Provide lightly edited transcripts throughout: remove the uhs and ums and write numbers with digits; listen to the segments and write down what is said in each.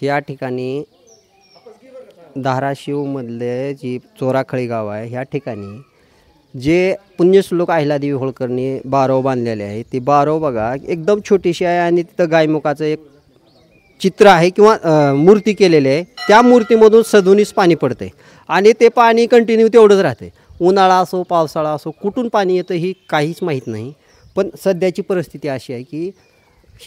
ह्या ठिकाणी धाराशिवमधले जी चोराखळी गाव आहे ह्या ठिकाणी जे पुण्यश्लोक अहिल्यादेवी होळकरनी बारव बांधलेले आहे ते बारव बघा एकदम छोटीशी आहे आणि तिथं गायमुखाचं एक चित्र आहे किंवा मूर्ती केलेली आहे. त्या मूर्तीमधून सदुनीस पाणी पडते आणि ते पाणी कंटिन्यू तेवढंच राहते. उन्हाळा असो पावसाळा असो कुठून पाणी येतं ही काहीच माहीत नाही. पण सध्याची परिस्थिती अशी आहे की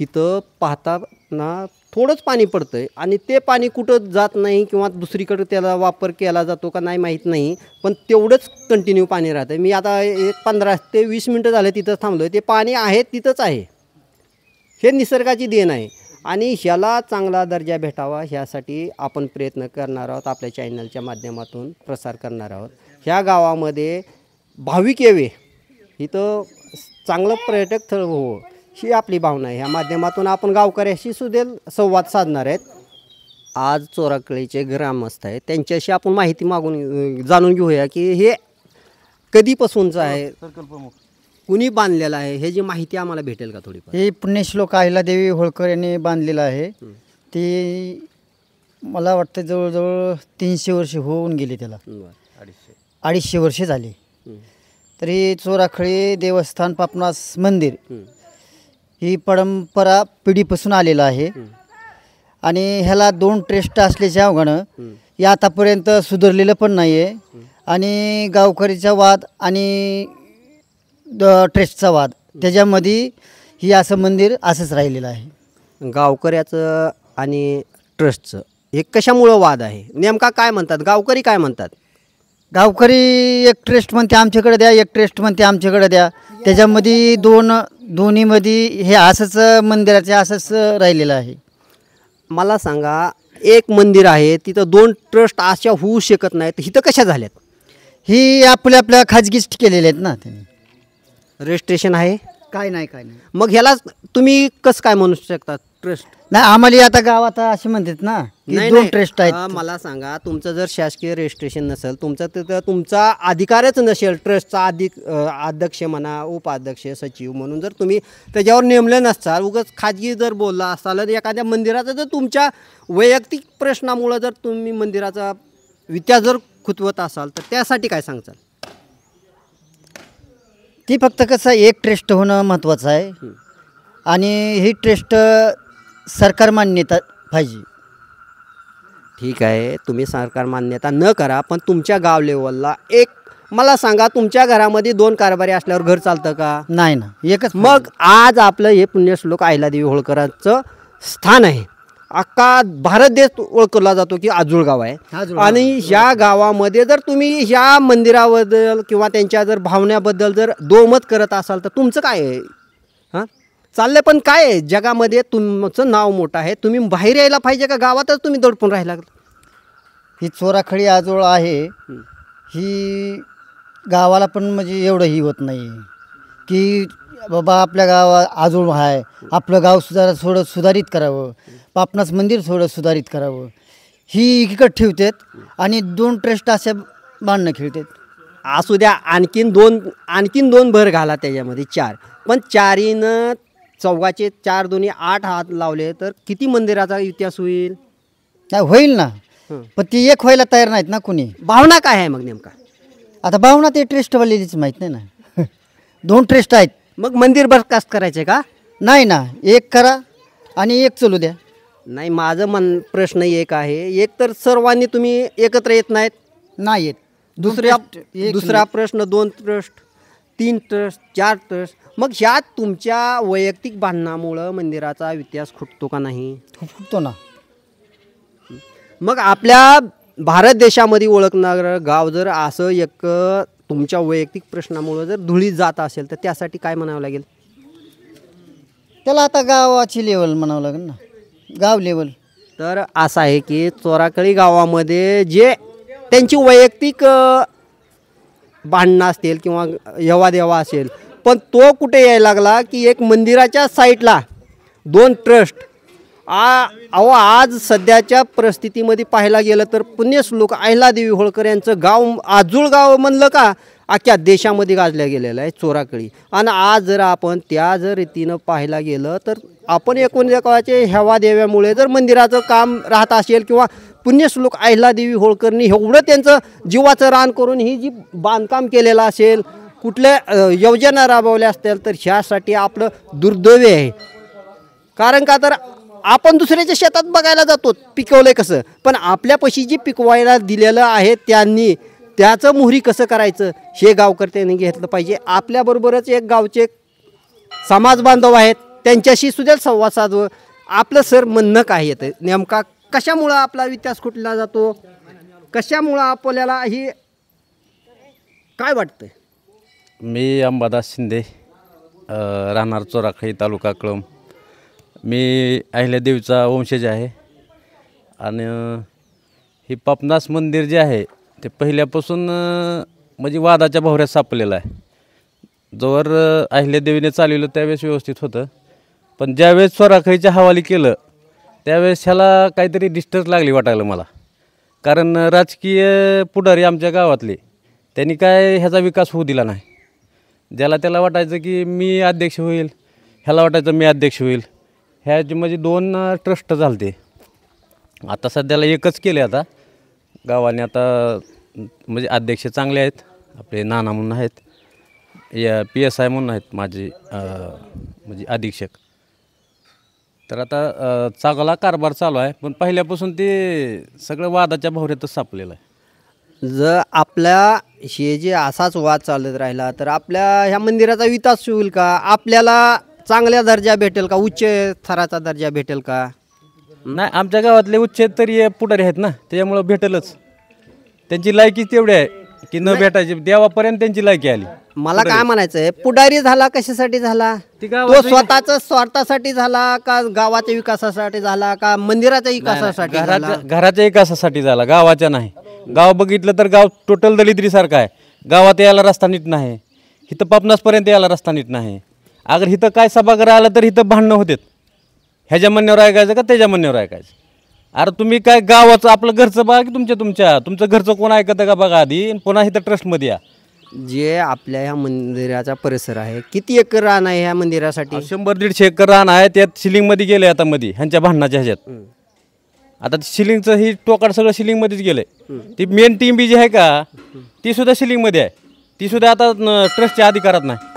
इथं पाहताना थोडंच पाणी पडतं आहे आणि ते पाणी कुठं जात नाही किंवा दुसरीकडे त्याला वापर केला जातो का नाही माहीत नाही. पण तेवढंच कंटिन्यू पाणी राहतं आहे. मी आता एक 15 ते 20 मिनटं झालं तिथंच थांबलो आहे. ते पाणी आहे तिथंच आहे. हे निसर्गाची देण आहे आणि ह्याला चांगला दर्जा भेटावा ह्यासाठी आपण प्रयत्न करणार आहोत. आपल्या चॅनलच्या माध्यमातून प्रसार करणार आहोत. ह्या गावामध्ये भाविक यावे इथं चांगलं पर्यटक स्थळ हो ही आपली भावना आहे. ह्या माध्यमातून आपण गावकऱ्याशी सुद्धा संवाद साधणार आहेत. आज चोराखळीचे ग्रामस्थ आहेत त्यांच्याशी आपण माहिती मागून जाणून घेऊया की हे कधीपासूनचं आहे, कुणी बांधलेलं आहे, हे जी माहिती आम्हाला भेटेल का थोडीफार. हे पुण्यश्लोक अहिल्यादेवी होळकर यांनी बांधलेलं आहे. ते मला वाटतं जवळजवळ 300 वर्ष होऊन गेले त्याला. 250 वर्ष झाली. तर हे चोराखळी देवस्थान पापनास मंदिर ही परंपरा पिढीपासून आलेलं आहे आणि ह्याला 2 ट्रस्ट असल्याच्या अवघानं हे आतापर्यंत सुधारलेलं पण नाही आहे. आणि गावकरीचा वाद आणि ट्रस्टचा वाद त्याच्यामध्ये ही असं मंदिर असंच राहिलेलं आहे. गावकऱ्याचं आणि ट्रस्टचं हे कशामुळं वाद आहे, नेमका काय म्हणतात गावकरी, काय म्हणतात? गावकरी एक ट्रस्ट म्हणते आमच्याकडे द्या, एक ट्रस्ट म्हणते आमच्याकडे द्या. त्याच्यामध्ये दोन्हीमध्ये हे असंच मंदिराचे असंच राहिलेलं आहे. मला सांगा, एक मंदिर आहे तिथं 2 ट्रस्ट अशा होऊ शकत नाहीत, इथं कशा झाल्यात? ही आपल्या खाजगीच केलेले आहेत ना. त्यांनी रजिस्ट्रेशन आहे काय नाही. मग ह्याला तुम्ही कसं काय म्हणू शकता ट्रस्ट? नाही, आम्हाला आता गावात असे म्हणतात ना की 2 ट्रस्ट आहेत. मला सांगा, तुमचं जर शासकीय रजिस्ट्रेशन नसेल, तुमचं तिथं तुमचा अधिकारच नसेल, ट्रस्टचा अध्यक्ष म्हणा, उपाध्यक्ष, सचिव म्हणून जर तुम्ही त्याच्यावर नेमलं नसाल, उगाच खाजगी जर बोलला असाल, एखाद्या मंदिराचा जर तुमच्या वैयक्तिक प्रश्नामुळं जर तुम्ही मंदिराचा इतिहास जर खुतवत असाल तर त्यासाठी काय सांगचाल? ती फक्त कसं एक ट्रस्ट होणं महत्त्वाचं आहे आणि ही ट्रस्ट सरकार मान्यता पाहिजे. ठीक आहे, तुम्ही सरकार मान्यता न करा, पण तुमच्या गाव लेवलला एक मला सांगा, तुमच्या घरामध्ये 2 कारभारी असल्यावर घर चालतं का? नाही ना, एकच. मग आज आपलं हे पुण्यश्लोक अहिल्यादेवी होळकरांचं स्थान आहे. अख्खा भारत देश ओळखला जातो की आजूळगाव आहे. आणि ह्या गावामध्ये जर तुम्ही ह्या मंदिराबद्दल किंवा त्यांच्या जर भावनेबद्दल जर दोमत करत असाल तर तुमचं काय आहे? हां, चाललं पण काय आहे? जगामध्ये तुमचं नाव मोठं आहे, तुम्ही बाहेर यायला पाहिजे का गावातच तुम्ही दडपून राहायला? ही चोराखळी आजोळ आहे, ही गावाला पण म्हणजे एवढं ही होत नाही की बाबा आपल्या गावात आजोळ आहे, आपलं गाव थोडं सुधारित करावं, पापनास मंदिर थोडं सुधारित करावं, ही एकीकडे ठेवतात आणि 2 ट्रस्ट अशा बांधणं खेळतात. असू द्या, आणखीन दोन भर घाला त्याच्यामध्ये 4. पण 4नं चौघाचे 4 दोन्ही 8 हात लावले तर किती मंदिराचा इतिहास होईल? काय होईल ना, पण ती एक व्हायला तयार नाहीत ना कुणी. भावना काय आहे मग नेमका? आता भावना ते ट्रस्टवालेलीच माहीत नाही ना. 2 ट्रस्ट आहेत, मग मंदिर बरखास्त करायचे का? नाही ना, एक करा आणि एक चालू द्या. नाही, माझं प्रश्न एक आहे, एक तर सर्वांनी तुम्ही एकत्र येत नाहीत. नाही येत. दुसरा प्रश्न 2 ट्रस्ट, 3 ट्रस्ट, 4 ट्रस्ट. मग ह्यात तुमच्या वैयक्तिक भांडणामुळं मंदिराचा इतिहास खुटतो का नाही? खुटतो ना. मग आपल्या भारत देशामध्ये ओळखणारं गाव जर असं एक तुमच्या वैयक्तिक प्रश्नामुळं जर धुळीत जात असेल तर त्यासाठी काय म्हणावं लागेल? त्याला आता गावाची लेवल म्हणावं लागेल ना, गाव लेवल. तर असं आहे की चोराखळी गावामध्ये जे त्यांची वैयक्तिक भांडणं असतील किंवा यवादेवा असेल, पण तो कुठे यायला लागला की एक मंदिराच्या साईडला 2 ट्रस्ट. अहो, आज सध्याच्या परिस्थितीमध्ये पाहायला गेलं तर पुण्यश्लोक अहिल्यादेवी होळकर यांचं गाव आजूळगाव म्हणलं का अख्ख्या देशामध्ये गाजल्या गेलेला आहे चोराखळी. आणि आज जर आपण त्या जर रीतीनं पाहायला गेलं तर आपण एकूण एकाचे हेवा देव्यामुळे जर मंदिराचं काम राहत असेल किंवा पुण्यश्लोक अहिल्यादेवी होळकरनी एवढं त्यांचं जीवाचं रान करून ही जी बांधकाम केलेलं असेल, कुठल्या योजना राबवल्या असतील, तर ह्यासाठी आपलं दुर्दैव आहे. कारण का तर आपण दुसऱ्याच्या शेतात बघायला जातो पिकवलंय कसं, पण आपल्यापाशी जी पिकवायला दिलेलं आहे त्यांनी त्याचं मोहरी कसं करायचं हे गावकर्त्यांनी घेतलं पाहिजे. आपल्याबरोबरच एक गावचे समाज बांधव आहेत, त्यांच्याशी सुद्धा संवाद साधवं. आपलं सर म्हणणं काय येतं नेमका, कशामुळं आपला विकास कुठला जातो, कशामुळं आपल्याला ही काय वाटतं? मी अंबादास शिंदे, राहणार चोराखळी, तालुका कळंब. मी अहिल्यादेवीचा वंशज आहे आणि हे पापनास मंदिर जे आहे ते पहिल्यापासून म्हणजे वादाच्या भोवऱ्यात सापलेलं आहे. जोवर अहिल्यादेवीने चालवलं त्यावेळेस व्यवस्थित होतं, पण ज्यावेळेस चोराखळीच्या हवाली केलं त्यावेळेस ह्याला काहीतरी डिस्टर्ब लागली वाटायला मला. कारण राजकीय पुढारी आमच्या गावातले त्यांनी काय ह्याचा विकास होऊ दिला नाही. ज्याला त्याला वाटायचं की मी अध्यक्ष होईल, ह्याला वाटायचं मी अध्यक्ष होईल. ह्याचे म्हणजे 2 ट्रस्ट झालते. आता सध्याला एकच केले. आता गावाने आता म्हणजे अध्यक्ष चांगले आहेत, आपले नाना म्हणून आहेत, या PSI म्हणून आहेत माझे म्हणजे अधीक्षक. तर आता चांगला कारभार चालू आहे, पण पहिल्यापासून ते सगळं वादाच्या भोवऱ्यातच सापलेलं आहे. जर आपल्या हे जे असाच वाद चालत राहिला तर आपल्या ह्या मंदिराचा विकास होईल का? आपल्याला चांगल्या दर्जा भेटेल का? उच्च थराचा दर्जा भेटेल का? नाही, आमच्या गावातले उच्च तरी पुढारी आहेत ना, त्याच्यामुळं भेटेलच. त्यांची लायकी तेवढी आहे की न भेटायची, देवापर्यंत त्यांची लायकी आली. मला काय म्हणायचं आहे, पुढारी झाला कशासाठी झाला? तो स्वतःच्या स्वार्थासाठी झाला का गावाच्या विकासासाठी झाला का मंदिराच्या विकासासाठी झाला? घराच्या विकासासाठी झाला, गावाच्या नाही. गाव बघितलं तर गाव टोटल दलिद्रीसारखं आहे. गावात यायला रस्ता नीट नाही, इथं पापनासपर्यंत यायला रस्ता नीट नाही. अगर इथं काय सभागृह आलं तर इथं भांडणं होतात, ह्याच्या म्हणण्यावर ऐकायचं का त्याच्या म्हणण्यावर ऐकायचं. अरे तुम्ही काय गावाचं आपलं घरचं बघा की तुमचं घरचं कोण ऐकतं का बघा आधी, पुन्हा इथं ट्रस्टमध्ये या. जे आपल्या ह्या मंदिराचा परिसर आहे, किती एकर रान आहे ह्या मंदिरासाठी? 100-150 एकर रान आहे. त्यात शिलिंगमध्ये गेले आता मध्ये ह्यांच्या भांडणाच्या ह्याच्यात. आता शिलिंगचं ही टोकाड सगळं शिलिंगमध्येच गेलंय. ती मेन टीम बी जी आहे का ती सुद्धा शिलिंगमध्ये आहे. ती सुद्धा आता ट्रस्टच्या अधिकारात नाही,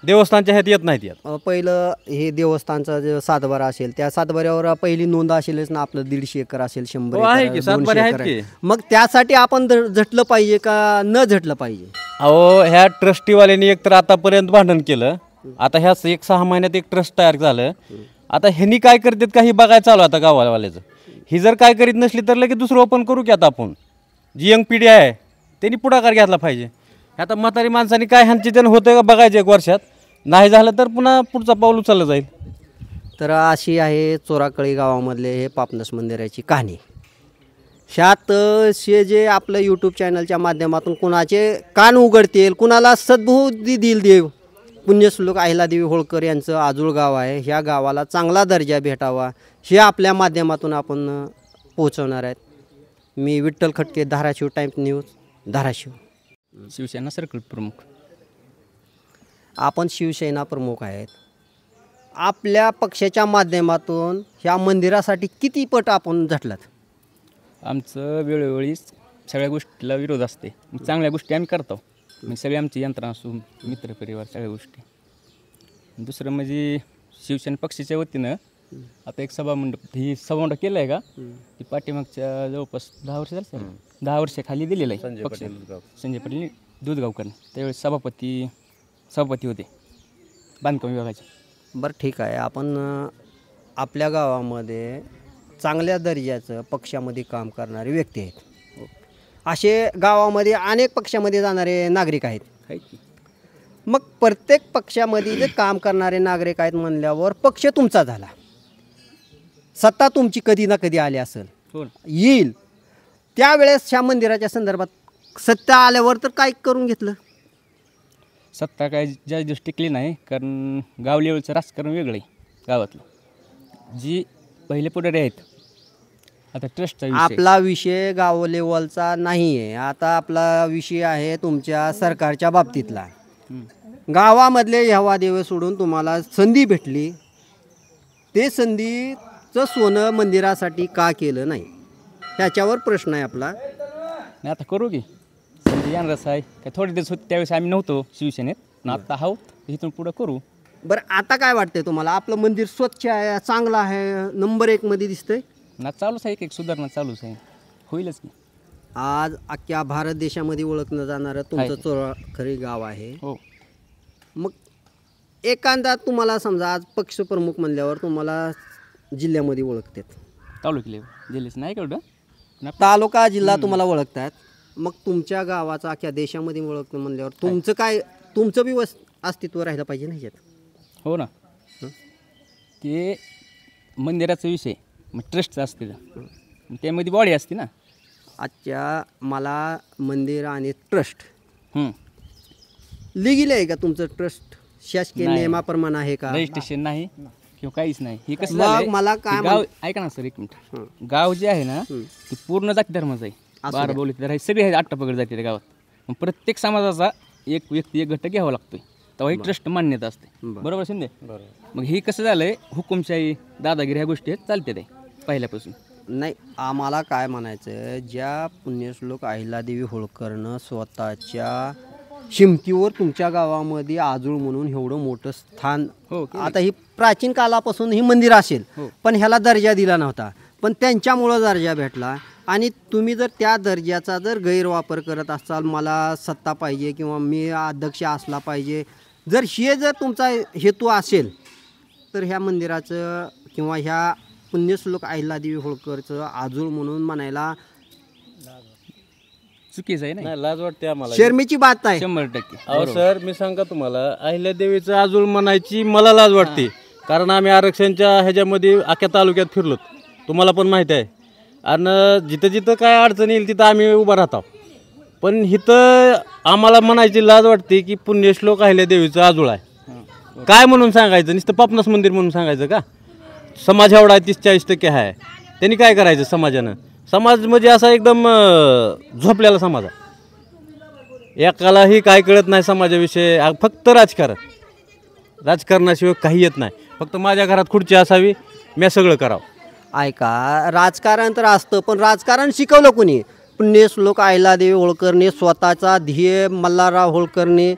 देवस्थानच्या ह्यात येत नाहीत. यात पहिलं हे देवस्थानचा जे सातबारा असेल त्या सातबाऱ्यावर पहिली नोंद असेलच ना, आपलं 150 एकर असेल, 100 आहे एकर, की 200 सातबारे आहेत एकर की. आहे. मग त्यासाठी आपण झटलं पाहिजे का न झटलं पाहिजे? अहो, ह्या ट्रस्टीवाल्यांनी एक तर आतापर्यंत भांडण केलं. आता ह्या 1-6 महिन्यात एक ट्रस्ट तयार झालं. आता ह्यांनी काय करतात काही बघायला चालू आता गावावाल्याचं. ही जर काय करीत नसली तर लगेच दुसरं ओपन करू की. आता आपण जी यंग पिढी आहे त्यांनी पुढाकार घेतला पाहिजे. आता म्हातारी माणसांनी काय ह्यांचे जण होतं का बघायचे 1 वर्षात, नाही झालं तर पुन्हा पुढचा पाऊल उचललं जाईल. तर अशी आहे चोराखळी गावामधले हे पापनास मंदिराची कहाणी. ह्यात जे आपलं यूट्यूब चॅनलच्या माध्यमातून कुणाचे कान उघडतील, कुणाला सद्बुद्धी देईल देव. पुण्यश्लोक अहिल्यादेवी होळकर यांचं आजूळ गाव आहे, ह्या गावाला चांगला दर्जा भेटावा हे आपल्या माध्यमातून आपण पोहोचवणार आहेत. मी Vitthal Khatke, Dharashiv times news, Dharashiv. Shivsena circle प्रमुख. आपण शिवसेना प्रमुख आहेत. आपल्या पक्षाच्या माध्यमातून ह्या मंदिरासाठी किती पट आपण झटलात? आमचं वेळोवेळी सगळ्या गोष्टीला विरोध असते, चांगल्या गोष्टी आम्ही करतो. मग सगळे आमची यंत्रणा असो, मित्रपरिवार, सगळ्या गोष्टी. दुसरं म्हणजे शिवसेना पक्षाच्या वतीनं आता एक सभामंडप केलं आहे का, ती पाठीमागच्या जवळपास 10 वर्ष झालं, 10 वर्षाखाली दिलेलं आहे पक्ष. संजय पाटील दूधगावकर त्यावेळेस सभापती होते बांधकाम विभागाचे. बरं, ठीक आहे. आपण आपल्या गावामध्ये चांगल्या दर्जाचं पक्षामध्ये काम करणारे व्यक्ती आहेत. असे गावामध्ये अनेक पक्षामध्ये जाणारे नागरिक आहेत. मग प्रत्येक पक्षामध्ये जे काम करणारे नागरिक आहेत म्हणल्यावर पक्ष तुमचा झाला, सत्ता तुमची कधी ना कधी आली असेल, येईल. त्यावेळेस ह्या मंदिराच्या संदर्भात सत्ता आल्यावर तर काय करून घेतलं? सत्ता काय ज्या दिवस टिकली नाही, कारण गाव लेवलचं राजकारण वेगळं आहे. गावातलं जी पहिले पुढारी आहेत आता ट्रस्टचा विषय आपला विषय गाव लेवलचा नाही आहे. आता आपला विषय आहे तुमच्या सरकारच्या बाबतीतला. गावामधले ह्या देव सोडून तुम्हाला संधी भेटली, ते संधीचं सोनं मंदिरासाठी का केलं नाही, त्याच्यावर प्रश्न आहे आपला. नाही आता करू की संधी येणारच आहे. काय थोडे दिवस होते त्यावेळेस आम्ही नव्हतो शिवसेनेत, पण आता आहोत, इथून पुढं करू. बरं आता काय वाटतंय तुम्हाला? आपलं मंदिर स्वच्छ आहे, चांगलं आहे, नंबर 1 मध्ये दिसतंय. ना चालूच आहे, एक सुधारणा चालूच आहे, होईलच की. आज अख्ख्या भारत देशामध्ये ओळखलं जाणारं तुमचं चोराखळी गाव आहे. हो मग एखादा तुम्हाला समजा आज पक्षप्रमुख म्हणल्यावर तुम्हाला जिल्ह्यामध्ये ओळखतात, तालुक्याला जिल्ह्याच नाही का एवढं. तालुका जिल्हा तुम्हाला ओळखतात. मग तुमच्या गावाचं अख्ख्या देशामध्ये ओळखणं म्हणल्यावर तुमचं काय, तुमचं बी अस्तित्व राहिलं पाहिजे नाही ह्याच्यात. हो ना, ते मंदिराचा विषय मग ट्रस्टचा असते का, त्यामध्ये बॉडी असते ना. आजच्या मला मंदिर आणि ट्रस्ट लिगल आहे का तुमचं ट्रस्ट? शासकीय नाही. नियमाप्रमाणे आहे का? रजिस्ट्रेशन नाही किंवा काहीच नाही. हे कसं मग झालंय, मला की काय गाव ऐका ना सर एक मिनिट. गाव जे आहे ना ते पूर्ण जाती धर्माचं आहे. 12 बोलीत आहे, सगळे आहे, अट्टापगड जाती त्या गावात. मग प्रत्येक समाजाचा एक व्यक्ती एक घटक घ्यावा लागतोय, तेव्हा ही ट्रस्ट मान्यता असते. बरोबर शिंदे? मग हे कसं झालंय, हुकुमशाही दादागिरी ह्या गोष्टी चालते ते पहिल्यापासून. नाही, आम्हाला काय म्हणायचं, ज्या पुण्यश्लोक अहिल्यादेवी होळकरनं स्वतःच्या शिमतीवर तुमच्या गावामध्ये आजूळ म्हणून एवढं मोठं स्थान, आता ही प्राचीन कालापासून ही मंदिर असेल, पण ह्याला दर्जा दिला नव्हता, पण त्यांच्यामुळं दर्जा भेटला. आणि तुम्ही जर त्या दर्जाचा जर गैरवापर करत असाल, मला सत्ता पाहिजे किंवा मी अध्यक्ष असला पाहिजे, जर तुमचा हेतू असेल, तर ह्या मंदिराचं किंवा ह्या पुण्यश्लोक अहिल्यादेवी होळकरचं आजूळ म्हणून म्हणायला चुकीचं आहे ना. नाही, लाज वाटते आम्हाला. शर्मेची बात आहे. 100%. अहो सर, मी सांगा तुम्हाला, अहिल्यादेवीचं आजूळ म्हणायची मला लाज वाटते. कारण आम्ही आरक्षणच्या ह्याच्यामध्ये अख्ख्या तालुक्यात फिरलो, तुम्हाला पण माहिती आहे. आणि जिथं जिथं काय अडचण येईल तिथं आम्ही उभं राहतो. पण इथं आम्हाला म्हणायची लाज वाटते की पुण्यश्लोक अहिल्यादेवीचं आजूळ आहे. काय म्हणून सांगायचं? नुसतं पापनास मंदिर म्हणून सांगायचं का? समाज एवढा 30-40% आहे, त्यांनी काय करायचं समाजानं? समाज म्हणजे असा एकदम झोपलेला समाज आहे. एकालाही काय कळत नाही समाजाविषयी, फक्त राजकारण. राजकारणाशिवाय काही येत नाही. फक्त माझ्या घरात खुर्ची असावी, मी सगळं करावं. ऐका, राजकारण तर असतं, पण राजकारण शिकवलं कोणी? पुण्यश्लोक अहिल्यादेवी होळकरने स्वतःचा ध्येय, मल्हारराव होळकरने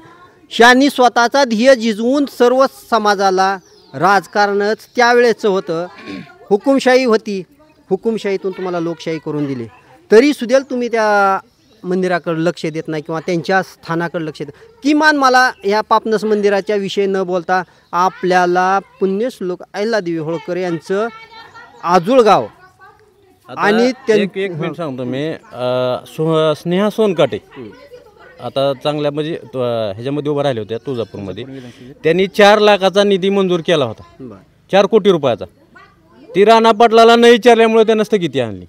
ह्यांनी स्वतःचा ध्येय झिजवून सर्व समाजाला, राजकारणच त्यावेळेचं होतं. हुकुमशाही होती, हुकुमशाहीतून तुम्हाला लोकशाही करून दिली, तरी सुद्धा तुम्ही त्या मंदिराकडे लक्ष देत नाही किंवा त्यांच्या स्थानाकडे लक्ष देत. किमान मला ह्या पापनस मंदिराच्या विषयी न बोलता आपल्याला पुण्यश्लोक अहिल्यादेवी होळकर यांचं आजूळगाव आणि एक मिनिट सांगतो मी. स्नेहा सोनकाटे आता चांगल्या म्हणजे ह्याच्यामध्ये उभं राहिले होत्या तुळजापूरमध्ये. त्यांनी 4 लाखाचा निधी मंजूर केला होता, 4 कोटी रुपयाचा. ती राणा पाटलाला न विचारल्यामुळे त्यानं स्थगिती आणली.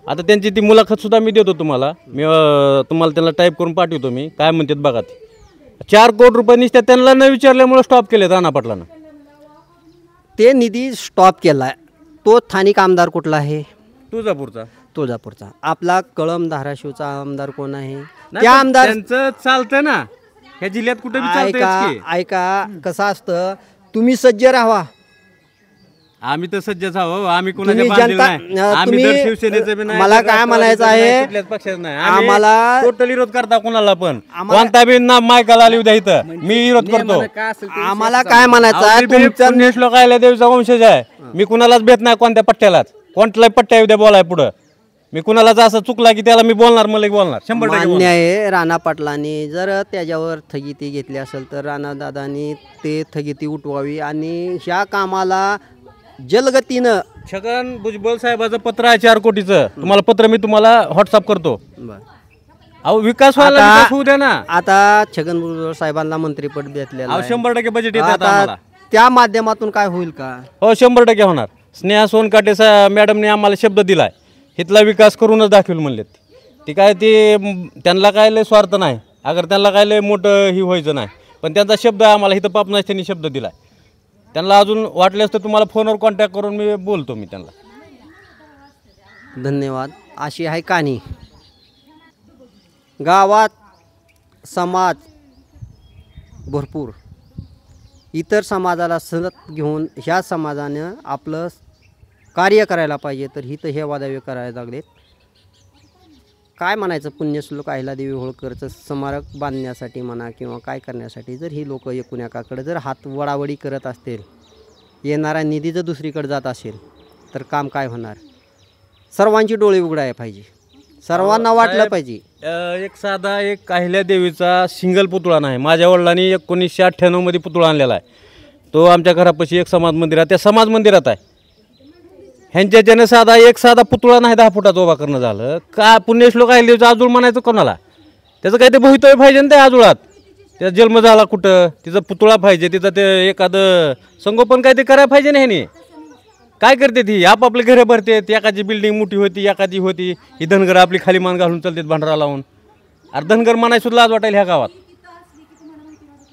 आता त्यांची ती मुलाखत सुद्धा मी देतो तुम्हाला. मी तुम्हाला त्यांना टाईप करून पाठवतो, मी काय म्हणतात बघा. ते 4 कोटी रुपये निसत्या त्यांना न विचारल्यामुळे स्टॉप केले राणा पाटलानं. ते निधी स्टॉप केला. तो स्थानिक आमदार कुठला आहे? तुळजापूरचा. आपला कळंब धाराशिवचा आमदार कोण आहे? त्या आमदार त्यांचं चालतं ना, ह्या जिल्ह्यात कुठे ऐका, कसं असतं, तुम्ही सज्ज राहा. आम्ही तर सज्जच आहो. आम्ही तुम्ही जनता, मला काय म्हणायचं आहे, आम्हाला टोटल विरोध करता कोणाला पण, कोणता बी ना मायकाला आली उद्या इथं मी विरोध करतो. आम्हाला काय म्हणायचं आहे, तुमचं पुण्यश्लोक अहिल्यादेवीचा वंशज आहे. मी कुणालाच भेट नाही, कोणत्या पट्ट्यालाच, कोणत्याही पट्ट्या उद्या बोलाय पुढं. मी कुणालाच असं चुकला की त्याला मी बोलणार, मला बोलणार 100%. मान्य आहे, राणा पाटलांनी जर त्याच्यावर स्थगिती घेतली असेल तर राणा दादांनी ते स्थगिती उठवावी आणि ह्या कामाला जलगतीनं. छगन भुजबळ साहेबाचं पत्र आहे 4 कोटीचं. तुम्हाला पत्र मी तुम्हाला व्हॉट्सअप करतो. अहो विकास व्हायला विकास होऊ द्या ना. आता छगन भुजबळ साहेबांना मंत्रीपद भेटलेलं आहे. 100% बजेट येतात आम्हाला. त्या माध्यमातून काय होईल का? हो 100% होणार. स्नेहा सोनकाटे मॅडमने आम्हाला शब्द दिलाय, इथला विकास करूनच दाखवेल म्हणलेत. ती काय त्यांना काय लय स्वार्थ नाही, अगर त्यांना काय लय मोठं ही व्हायचं नाही, पण त्यांचा शब्द आम्हाला इथं पापनास त्यांनी शब्द दिलाय. त्यांना अजून वाटल्यास तर तुम्हाला फोनवर कॉन्टॅक्ट करून मी बोलतो मी त्यांना. धन्यवाद. अशी आहे कहाणी. गावात समाज भरपूर, इतर समाजाला सतत घेऊन ह्या समाजानं आपलं कार्य करायला पाहिजे. तर हिथं हे वादावे करायला लागलेत. काय म्हणायचं, पुण्यश्लोक अहिल्यादेवी होळकरचं स्मारक बांधण्यासाठी म्हणा किंवा काय करण्यासाठी जर ही लोक एकूण एकाकडे जर हात वडावडी करत असतील, येणारा निधी जर दुसरीकडे जात असेल तर काम काय होणार. सर्वांची डोळे उघडायला पाहिजे, सर्वांना वाटलं पाहिजे. एक साधा एक अहिल्यादेवीचा सिंगल पुतळा नाही. माझ्या वडिलांनी 1998मध्ये पुतळा आणलेला आहे. तो आमच्या घरापाशी एक समाज मंदिर आहे, त्या समाज मंदिरात आहे. ह्यांच्याच्यानं साधा पुतळा नाही 10 फुटाचा उभा करणं झालं का. पुण्यश्लोक अहिल्यादेवीचं आजूळ म्हणायचं कोणाला. त्याचं काही ते भवितव्य पाहिजे ना त्या आजूळात. त्याचा जन्म झाला कुठं, तिचा पुतळा पाहिजे, तिचं ते एखादं संगोपन काय ते करायला पाहिजे ना. ह्याने काय करते ती आपापले घरं भरते. एकाची बिल्डिंग मोठी होती, एकाची होती. ही धनगर आपली खाली मान घालून चालतात भांडारा लावून. अरे धनगर म्हणायची सुद्धा लाज वाटायला ह्या गावात.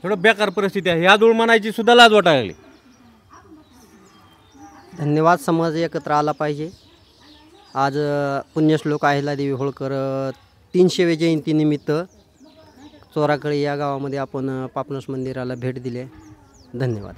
थोडं बेकार परिस्थिती आहे. ह्या आजूळ म्हणायची सुद्धा लाज वाटायला लागली. धन्यवाद. समाज एकत्र आला पाहिजे. आज पुण्यश्लोक अहिल्यादेवी होळकर 300वी जयंतीनिमित्त चोराखळी या गावामध्ये आपण पापनस मंदिराला भेट दिली. धन्यवाद.